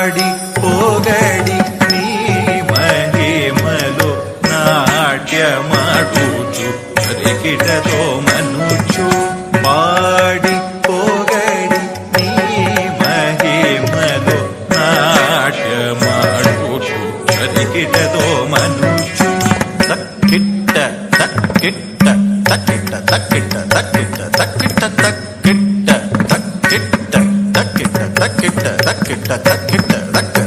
పాడి పొగడి నీ మహిమలో నాట్యమాడుచు రికిటతో మనుచు పాడి పొగడి నీ మహిమలో నాట్యమాడుచు రికిటతో మనుచు తక్కిట్ట తక్కిట్ట తక్కిట్ట తక్కిట్ట తక్కిట్ట తక్కిట్ట తక్కిట్ట తక్కిట్ట తక్కిట్ట తక్కిట్ట తక్కిట్ట తక్కిట్ట తక్కిట్ట